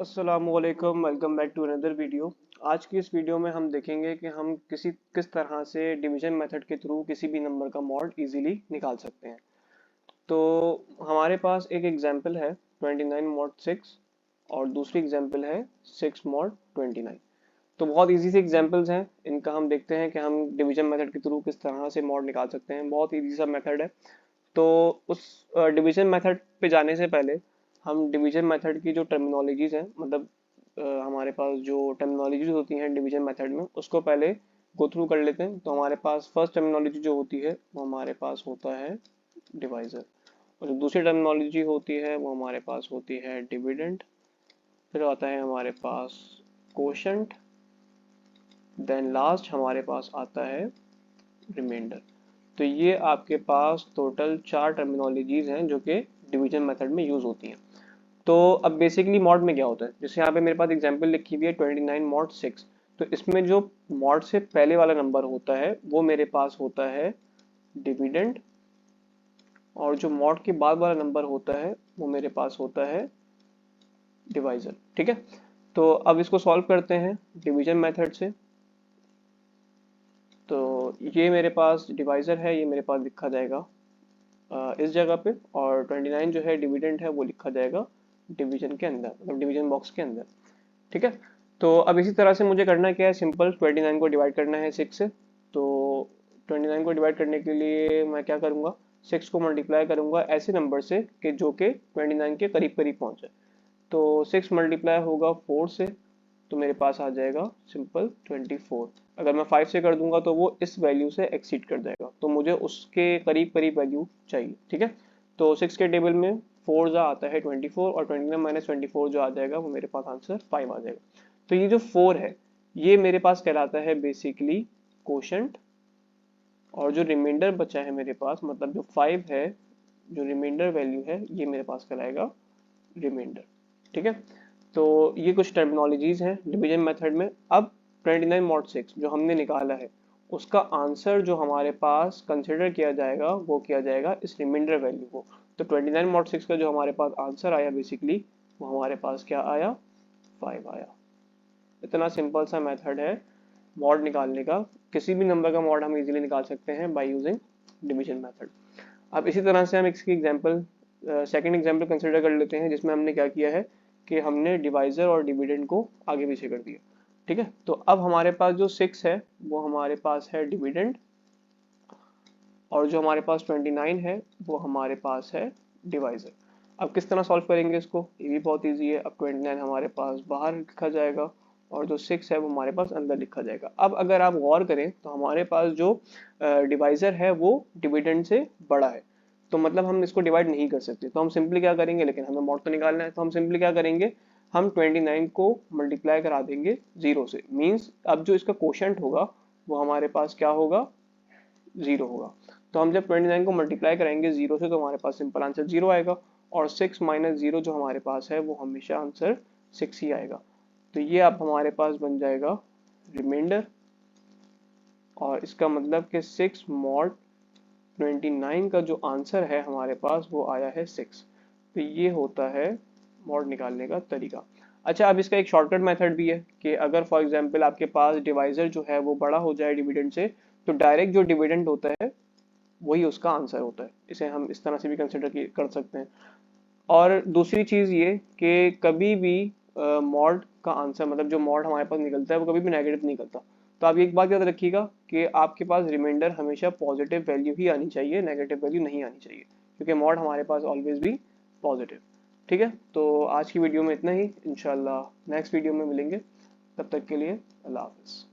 अस्सलामुअलैकुम, welcome back to another video. आज की इस वीडियो में हम देखेंगे कि हम किस तरह से डिवीजन मेथड के थ्रू किसी भी नंबर का मॉड इजीली निकाल सकते हैं। तो हमारे पास एक एग्जांपल है 29 मॉड 6 और दूसरी एग्जांपल है 6 मॉड 29। तो बहुत इजी से एग्जांपल्स हैं, इनका हम देखते हैं कि हम डिवीजन मेथड के थ्रू किस तरह से मॉड निकाल सकते हैं। बहुत इजी सा मेथड है। तो उस डिवीजन मेथड पे जाने से पहले हम डिवीजन मेथड की जो टर्मिनोलॉजीज हैं, मतलब हमारे पास जो टर्मिनोलॉजीज होती हैं डिवीजन मेथड में, उसको पहले गो थ्रू कर लेते हैं। तो हमारे पास फर्स्ट टर्मिनोलॉजी जो होती है वो हमारे पास होता है डिवाइजर, और जो दूसरी टर्मिनोलॉजी होती है वो हमारे पास होती है डिविडेंड। फिर आता है हमारे पास कोशेंट, देन लास्ट हमारे पास आता है रिमाइंडर। तो ये आपके पास टोटल 4 टर्मिनोलॉजीज हैं जो कि डिवीजन मेथड में यूज होती हैं। तो अब बेसिकली मॉड में क्या होता है, जैसे यहाँ पे मेरे पास एग्जांपल लिखी हुई है 29 मॉड 6। तो इसमें जो मॉड से पहले वाला नंबर होता है वो मेरे पास होता है डिविडेंड, और जो मॉड के बाद वाला नंबर होता है वो मेरे पास होता है डिवाइजर। ठीक है, तो अब इसको सॉल्व करते हैं डिवीजन मेथड से। तो ये मेरे पास डिवाइजर है, ये मेरे पास लिखा जाएगा इस जगह पे, और 29 जो है डिविडेंड है वो लिखा जाएगा डिवीजन के अंदर, मतलब डिवीजन बॉक्स के अंदर। ठीक है, तो अब इसी तरह से मुझे करना क्या है, सिंपल 29 को डिवाइड करना है 6 से। तो 29 को डिवाइड करने के लिए मैं क्या करूँगा, 6 को मल्टीप्लाई करूँगा ऐसे नंबर से कि जो कि 29 के करीब करीब पहुँचे। तो 6 मल्टीप्लाई होगा 4 से, तो मेरे पास आ जाएगा सिंपल 24। अगर मैं 5 से कर दूंगा तो वो इस वैल्यू से एक्सीड कर जाएगा, तो मुझे उसके करीब करीब वैल्यू चाहिए। ठीक है, तो 6 के टेबल में 4 जा आता है 24, और 29 माइनस 24 जो आ जाएगा वो मेरे पास आंसर 5 आ जाएगा। तो ये जो 4 है ये मेरे पास कहलाता है बेसिकली कोशेंट, और जो रिमाइंडर बचा है मेरे पास, मतलब जो 5 है, जो रिमाइंडर वैल्यू है, ये मेरे पास कहलाएगा रिमाइंडर। ठीक है, तो ये कुछ टर्मिनोलॉजीज हैं डिवीजन मेथड में। अब 29 मॉड 6 जो हमने निकाला है उसका आंसर जो हमारे पास कंसिडर किया जाएगा वो किया जाएगा इस रिमाइंडर वैल्यू को। तो 29 मॉड 6 का जो हमारे पास आंसर आया बेसिकली वो हमारे पास क्या आया, 5 आया। इतना सिंपल सा मेथड है मॉड निकालने का। किसी भी नंबर का मॉड हम इजीली निकाल सकते हैं बाय यूजिंग डिवीजन मेथड। अब इसी तरह से हम इसकी एग्जांपल सेकंड एग्जांपल कंसिडर कर लेते हैं, जिसमें हमने क्या किया है कि हमने डिवाइजर और डिविडेंड को आगे पीछे कर दिया। ठीक है, तो अब हमारे पास जो 6 है वो हमारे पास है डिविडेंड, और जो हमारे पास 29 है वो हमारे पास है डिवाइजर। अब किस तरह सॉल्व करेंगे इसको, ये भी बहुत ईजी है। अब 29 हमारे पास बाहर लिखा जाएगा और जो 6 है वो हमारे पास अंदर लिखा जाएगा। अब अगर आप गौर करें तो हमारे पास जो डिवाइजर है वो डिविडेंड से बड़ा है, तो मतलब हम इसको डिवाइड नहीं कर सकते। तो हम सिंपली क्या करेंगे, लेकिन हमें मॉड तो निकालना है, तो हम सिंपली क्या करेंगे, हम 29 को मल्टीप्लाई करा देंगे 0 से। मीन्स अब जो इसका कोशेंट होगा वो हमारे पास क्या होगा, 0 होगा। तो हम जब 29 को मल्टीप्लाई करेंगे 0 से तो हमारे पास सिंपल आंसर 0 आएगा, और 6 माइनस 0 जो हमारे पास है वो हमेशा आंसर 6 ही आएगा। तो ये अब हमारे पास बन जाएगा रिमाइंडर, और इसका मतलब कि 6 मॉड 29 का जो आंसर है हमारे पास वो आया है 6। तो ये होता है मॉड निकालने का तरीका। अच्छा, अब इसका एक शॉर्टकट मेथड भी है कि अगर फॉर एग्जांपल आपके पास डिवाइजर जो है वो बड़ा हो जाए डिविडेंड से, तो डायरेक्ट जो डिविडेंड होता है वही उसका आंसर होता है। इसे हम इस तरह से भी कंसिडर कर सकते हैं। और दूसरी चीज़ ये कि कभी भी मॉड का आंसर, मतलब जो मॉड हमारे पास निकलता है वो कभी भी नेगेटिव नहीं करता। तो आप एक बात याद रखिएगा कि आपके पास रिमाइंडर हमेशा पॉजिटिव वैल्यू ही आनी चाहिए, नेगेटिव वैल्यू नहीं आनी चाहिए, क्योंकि मॉड हमारे पास ऑलवेज भी पॉजिटिव। ठीक है, तो आज की वीडियो में इतना ही। इंशाल्लाह नेक्स्ट वीडियो में मिलेंगे, तब तक के लिए अल्लाह हाफिज़।